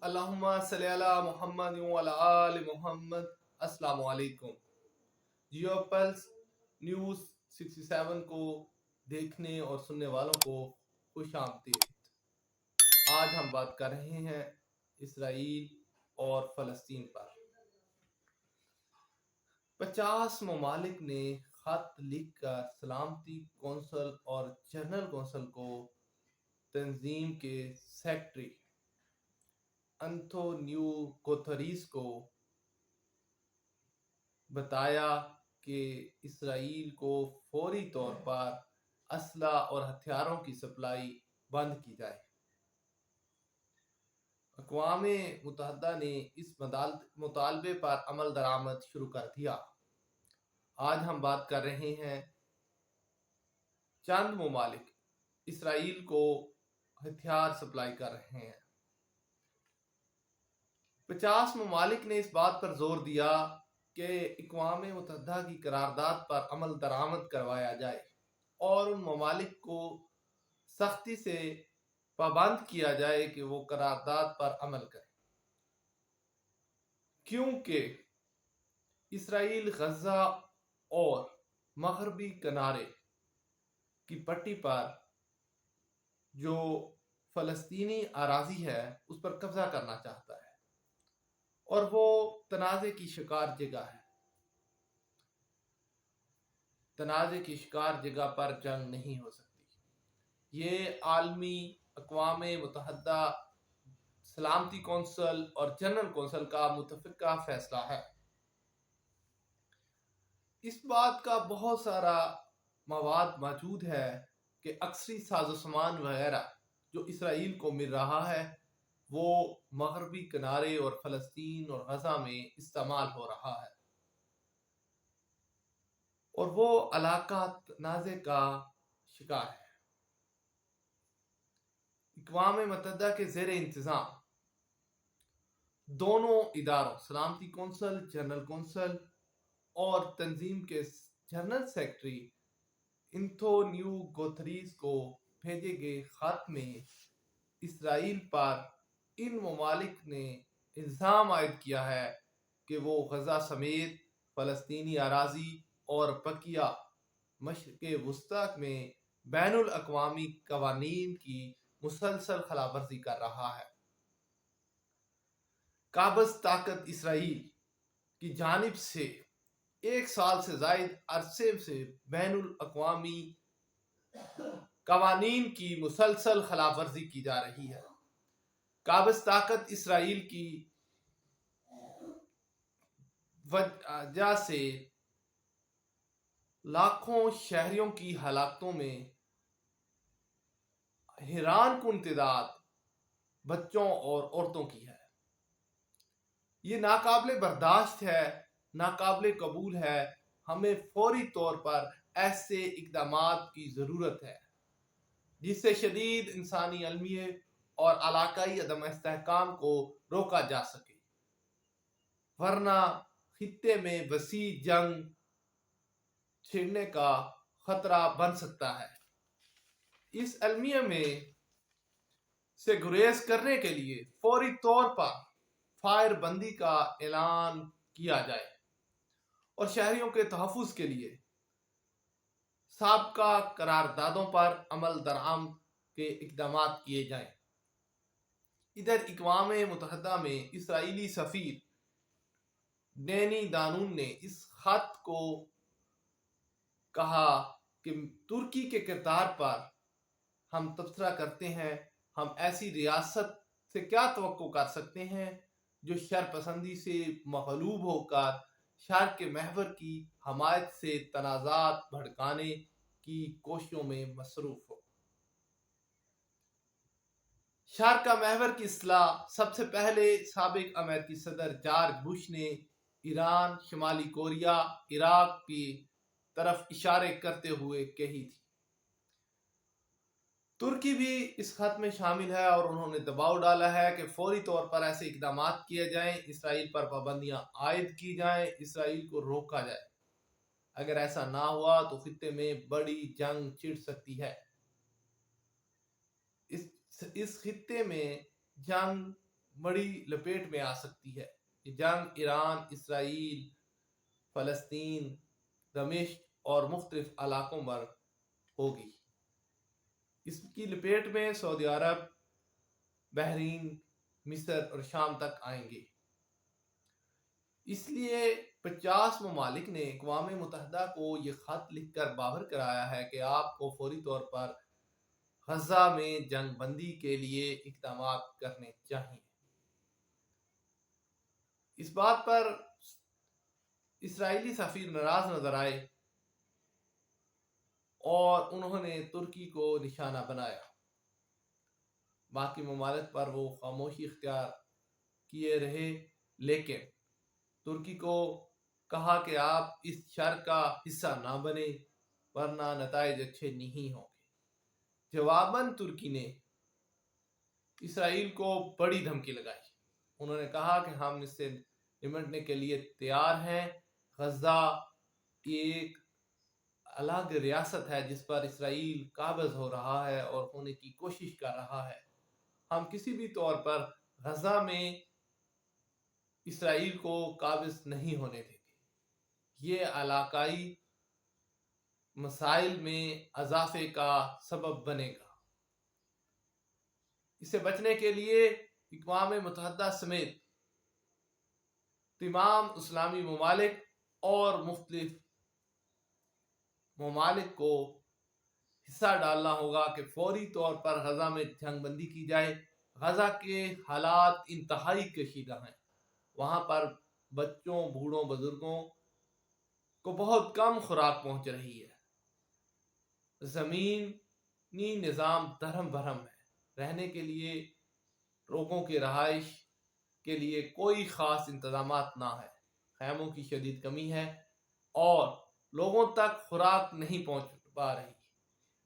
اللہم صلی علی محمد وعلی آل محمد۔ السلام علیکم۔ جیو پلس نیوز 67 کو دیکھنے اور سننے والوں کو خوش آمدید۔ آج ہم بات کر رہے ہیں اسرائیل اور فلسطین پر۔ 50 ممالک نے خط لکھ کر سلامتی کونسل اور جنرل کونسل کو تنظیم کے سیکرٹری انتونیو گوتھریس کو بتایا کہ اسرائیل کو فوری طور پر اسلحہ اور ہتھیاروں کی سپلائی بند کی جائے۔ اقوام متحدہ نے اس مطالبے پر عمل درآمد شروع کر دیا۔ آج ہم بات کر رہے ہیں چند ممالک اسرائیل کو ہتھیار سپلائی کر رہے ہیں۔ 50 ممالک نے اس بات پر زور دیا کہ اقوام متحدہ کی قرارداد پر عمل درآمد کروایا جائے اور ان ممالک کو سختی سے پابند کیا جائے کہ وہ قرارداد پر عمل کریں، کیونکہ اسرائیل غزہ اور مغربی کنارے کی پٹی پر جو فلسطینی اراضی ہے اس پر قبضہ کرنا چاہتا ہے اور وہ تنازع کی شکار جگہ ہے۔ تنازع کی شکار جگہ پر جنگ نہیں ہو سکتی۔ یہ عالمی اقوام متحدہ سلامتی کونسل اور جنرل کونسل کا متفقہ فیصلہ ہے۔ اس بات کا بہت سارا مواد موجود ہے کہ اکثری ساز و سامان وغیرہ جو اسرائیل کو مل رہا ہے وہ مغربی کنارے اور فلسطین اور غزہ میں استعمال ہو رہا ہے اور وہ علاقہ تنازع کا شکار ہے۔ اقوام متحدہ کے زیر انتظام دونوں اداروں سلامتی کونسل، جنرل کونسل اور تنظیم کے جنرل سیکرٹری انتونیو گوتھریس کو بھیجے گئے خط میں اسرائیل پر ان ممالک نے الزام عائد کیا ہے کہ وہ غزہ سمیت فلسطینی اراضی اور بقیہ مشرق وسطیٰ میں بین الاقوامی قوانین کی مسلسل خلاف ورزی کر رہا ہے۔ قابض طاقت اسرائیل کی جانب سے 1 سال سے زائد عرصے سے بین الاقوامی قوانین کی مسلسل خلاف ورزی کی جا رہی ہے۔ قابض طاقت اسرائیل کی وجہ سے لاکھوں شہریوں کی ہلاکتوں میں حیران کن تعداد بچوں اور عورتوں کی ہے۔ یہ ناقابل برداشت ہے، ناقابل قبول ہے۔ ہمیں فوری طور پر ایسے اقدامات کی ضرورت ہے جس سے شدید انسانی المیہ اور علاقائی عدم استحکام کو روکا جا سکے، ورنہ خطے میں وسیع جنگ چھڑنے کا خطرہ بن سکتا ہے۔ اس المیہ میں سے گریز کرنے کے لیے فوری طور پر فائر بندی کا اعلان کیا جائے اور شہریوں کے تحفظ کے لیے سابقہ قراردادوں پر عمل درآمد کے اقدامات کیے جائیں۔ ادھر اقوام متحدہ میں اسرائیلی سفیر ڈینی دانون نے اس خط کو کہا کہ ترکی کے کردار پر ہم تبصرہ کرتے ہیں۔ ہم ایسی ریاست سے کیا توقع کر سکتے ہیں جو شر پسندی سے مغلوب ہو کر شرق کے محور کی حمایت سے تنازعات بھڑکانے کی کوششوں میں مصروف ہو۔ شرق کا محور کی اصلاح سب سے پہلے سابق امریکی صدر جارج بش نے ایران، شمالی کوریا، عراق کی طرف اشارے کرتے ہوئے کہی تھی۔ ترکی بھی اس خط میں شامل ہے اور انہوں نے دباؤ ڈالا ہے کہ فوری طور پر ایسے اقدامات کیے جائیں، اسرائیل پر پابندیاں عائد کی جائیں، اسرائیل کو روکا جائے۔ اگر ایسا نہ ہوا تو خطے میں بڑی جنگ چھڑ سکتی ہے۔ اس خطے میں جنگ بڑی لپیٹ میں آ سکتی ہے۔ یہ جنگ ایران، اسرائیل، فلسطین، دمشق اور مختلف علاقوں پر ہوگی۔ اس کی لپیٹ میں سعودی عرب، بحرین، مصر اور شام تک آئیں گے۔ اس لیے 50 ممالک نے اقوام متحدہ کو یہ خط لکھ کر باور کرایا ہے کہ آپ کو فوری طور پر غزہ میں جنگ بندی کے لیے اقدامات کرنے چاہیے۔ اس بات پر اسرائیلی سفیر ناراض نظر آئے اور انہوں نے ترکی کو نشانہ بنایا۔ باقی ممالک پر وہ خاموشی اختیار کیے رہے، لیکن ترکی کو کہا کہ آپ اس شر کا حصہ نہ بنے ورنہ نتائج اچھے نہیں ہوں گے۔ جواباً ترکی نے اسرائیل کو بڑی دھمکی لگائی۔ انہوں نے کہا کہ ہم اس سے نمٹنے کے لیے تیار ہیں۔ غزہ ایک الگ ریاست ہے جس پر اسرائیل قابض ہو رہا ہے اور ہونے کی کوشش کر رہا ہے۔ ہم کسی بھی طور پر غزہ میں اسرائیل کو قابض نہیں ہونے دیں گے۔ یہ علاقائی مسائل میں اضافے کا سبب بنے گا۔ اسے بچنے کے لیے اقوام متحدہ سمیت تمام اسلامی ممالک اور مختلف ممالک کو حصہ ڈالنا ہوگا کہ فوری طور پر غزہ میں جنگ بندی کی جائے۔ غزہ کے حالات انتہائی کشیدہ ہیں۔ وہاں پر بچوں، بوڑھوں، بزرگوں کو بہت کم خوراک پہنچ رہی ہے۔ زمینی نظام دھرم بھرم ہے۔ رہنے کے لیے لوگوں کی رہائش کے لیے کوئی خاص انتظامات نہ ہے۔ خیموں کی شدید کمی ہے اور لوگوں تک خوراک نہیں پہنچ پا رہی۔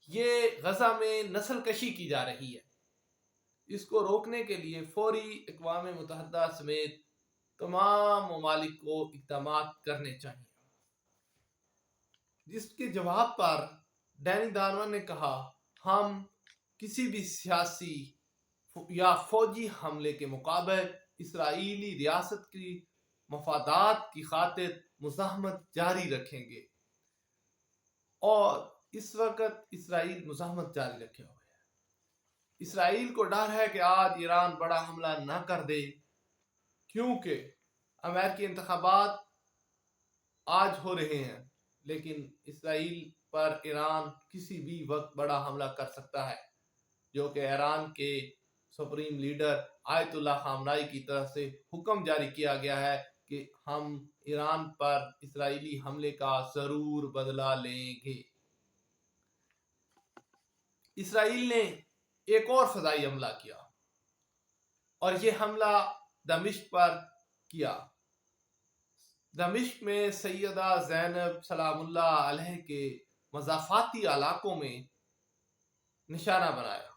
یہ غزہ میں نسل کشی کی جا رہی ہے۔ اس کو روکنے کے لیے فوری اقوام متحدہ سمیت تمام ممالک کو اقدامات کرنے چاہیے۔ جس کے جواب پر ڈینی دانون نے کہا، ہم کسی بھی سیاسی یا فوجی حملے کے مقابل اسرائیلی ریاست کی مفادات کی خاطر مزاحمت جاری رکھیں گے۔ اور اس وقت اسرائیل مزاحمت جاری رکھے ہوئے ہے۔ اسرائیل کو ڈر ہے کہ آج ایران بڑا حملہ نہ کر دے، کیونکہ امریکی انتخابات آج ہو رہے ہیں، لیکن اسرائیل پر ایران کسی بھی وقت بڑا حملہ کر سکتا ہے، جو کہ ایران کے سپریم لیڈر آیت اللہ خامنائی کی طرف سے حکم جاری کیا گیا ہے کہ ہم ایران پر اسرائیلی حملے کا ضرور بدلہ لیں گے۔ اسرائیل نے ایک اور فضائی حملہ کیا اور یہ حملہ دمشق پر کیا۔ دمشق میں سیدہ زینب سلام اللہ علیہ کے مضافاتی علاقوں میں نشانہ بنایا۔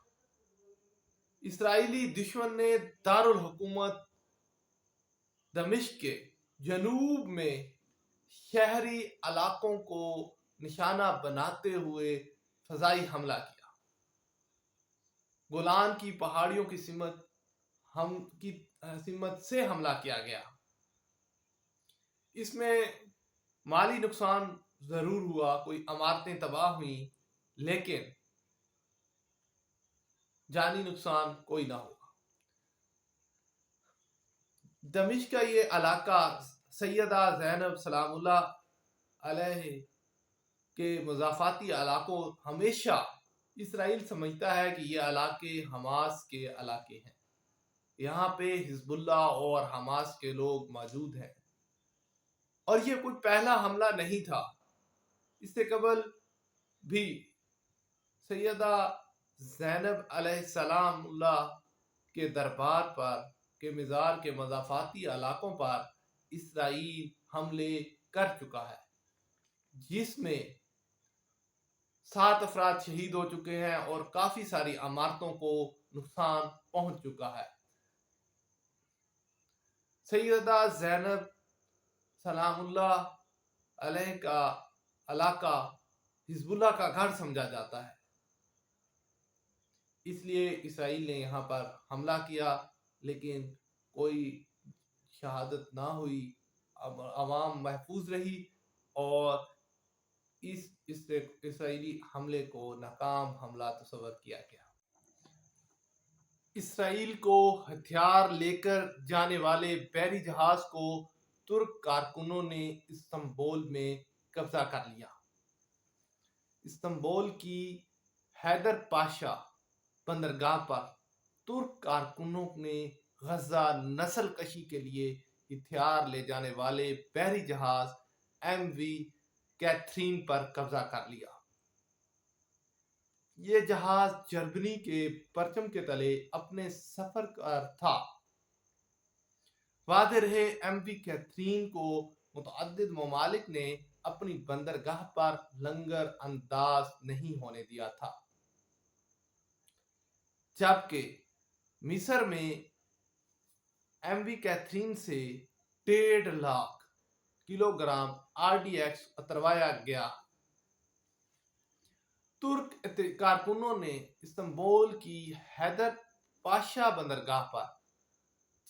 اسرائیلی دشمن نے دارالحکومت دمشق کے جنوب میں شہری علاقوں کو نشانہ بناتے ہوئے فضائی حملہ کیا۔ گولان کی پہاڑیوں کی سمت سے حملہ کیا گیا۔ اس میں مالی نقصان ضرور ہوا، کوئی عمارتیں تباہ ہوئیں، لیکن جانی نقصان کوئی نہ ہوا۔ دمشق کا یہ علاقہ سیدہ زینب سلام اللہ علیہ کے مضافاتی علاقوں ہمیشہ اسرائیل سمجھتا ہے کہ یہ علاقے حماس کے علاقے ہیں۔ یہاں پہ حزب اللہ اور حماس کے لوگ موجود ہیں، اور یہ کوئی پہلا حملہ نہیں تھا۔ اس سے قبل بھی سیدہ زینب علیہ السلام اللہ کے دربار پر کے مزار کے مضافاتی علاقوں پر اسرائیل حملے کر چکا ہے، جس میں 7 افراد شہید ہو چکے ہیں اور کافی ساری عمارتوں کو نقصان پہنچ چکا ہے۔ سیدہ زینب سلام اللہ علیہ کا علاقہ حزب اللہ کا گھر سمجھا جاتا ہے، اس لیے اسرائیل نے یہاں پر حملہ کیا لیکن کوئی شہادت نہ ہوئی، عوام محفوظ رہی اور اس اسرائیلی حملے کو ناکام حملہ تصور کیا گیا۔ اسرائیل کو ہتھیار لے کر جانے والے بحری جہاز کو ترک کارکنوں نے استنبول میں قبضہ کر لیا۔ استنبول کی حیدر پاشا بندرگاہ پر ترک کارکنوں نے غزہ نسل کشی کے لیے ہتھیار لے جانے والے بحری جہاز MV کیتھرین پر قبضہ کر لیا۔ یہ جہاز جرمنی کے پرچم کے تلے اپنے سفر پر تھا۔ واضح رہے MV کیتھرین کو متعدد ممالک نے اپنی بندرگاہ پر لنگر انداز نہیں ہونے دیا تھا، جبکہ مصر میں MV کیتھرین سے 1.5 لاکھ کلو گرام RDX اتروایا گیا۔ ترک کارکنوں نے استنبول کی حیدر پاشا بندرگاہ پر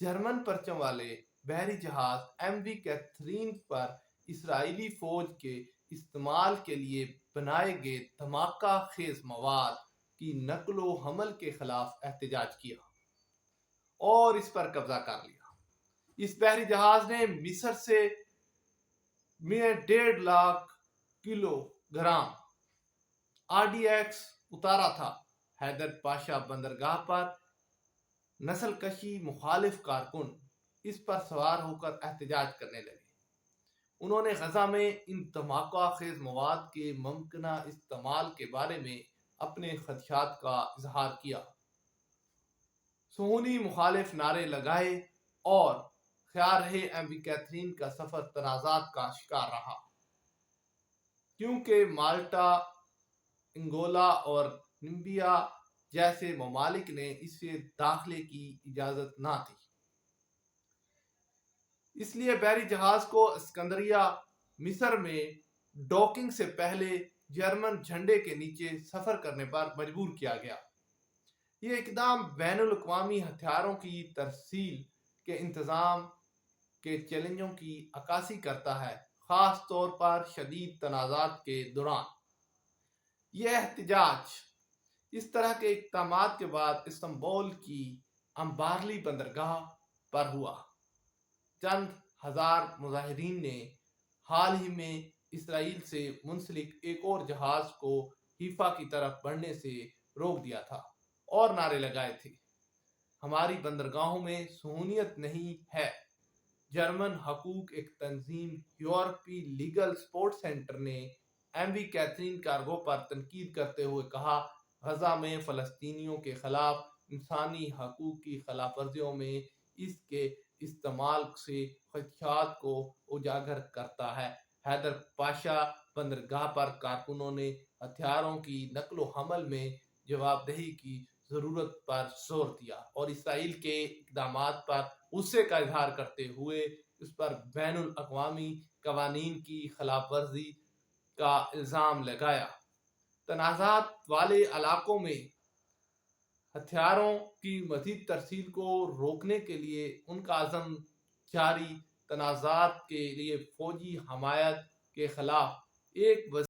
جرمن پرچم والے بحری جہاز MV کیتھرین پر اسرائیلی فوج کے استعمال کے لیے بنائے گئے دھماکہ خیز مواد کی نقل و حمل کے خلاف احتجاج کیا اور اس پر قبضہ کر لیا۔ اس بحری جہاز نے مصر سے 1.5 لاکھ کلو گرام RDX اتارا تھا۔ حیدر پاشا بندرگاہ پر نسل کشی مخالف کارکن اس پر سوار ہو کر احتجاج کرنے لگے۔ انہوں نے غزہ میں ان دھماکہ خیز مواد کے ممکنہ استعمال کے بارے میں اپنے خدشات کا اظہار کیا، صہیونی مخالف نعرے لگائے اور خیال رہے MV کیتھرین کا سفر تنازعات کا شکار رہا، کیونکہ مالٹا، انگولا اور نمبیا جیسے ممالک نے اسے داخلے کی اجازت نہ تھی۔ اس لیے بحری جہاز کو اسکندریہ مصر میں ڈاکنگ سے پہلے جرمن جھنڈے کے نیچے سفر کرنے پر مجبور کیا گیا۔ یہ اقدام بین الاقوامی ہتھیاروں کی ترسیل کے انتظام کے چیلنجوں کی عکاسی کرتا ہے، خاص طور پر شدید تنازعات کے دوران۔ یہ احتجاج اس طرح کے اقدامات کے بعد استنبول کی امبارلی بندرگاہ پر ہوا۔ چند ہزار مظاہرین نے حال ہی میں اسرائیل سے منسلک ایک اور جہاز کو حیفا کی طرف بڑھنے سے روک دیا تھا اور نعرے لگائے تھے، ہماری بندرگاہوں میں صہیونیت نہیں ہے۔ جرمن حقوق ایک تنظیم یورپی لیگل سپورٹ سینٹر نے MV کیتھرین کارگو پر تنقید کرتے ہوئے کہا، غزہ میں فلسطینیوں کے خلاف انسانی حقوق کی خلاف ورزیوں میں اس کے استعمال سے خدشات کو اجاگر کرتا ہے۔ حیدر پاشا بندرگاہ پر کارکنوں نے ہتھیاروں کی نقل و حمل میں جواب دہی کی ضرورت پر زور دیا اور اسرائیل کے اقدامات پر غصے کا اظہار کرتے ہوئے اس پر بین الاقوامی قوانین کی خلاف ورزی کا الزام لگایا۔ تنازعات والے علاقوں میں ہتھیاروں کی مزید ترسیل کو روکنے کے لیے ان کا عزم جاری، تنازعات کے لیے فوجی حمایت کے خلاف ایک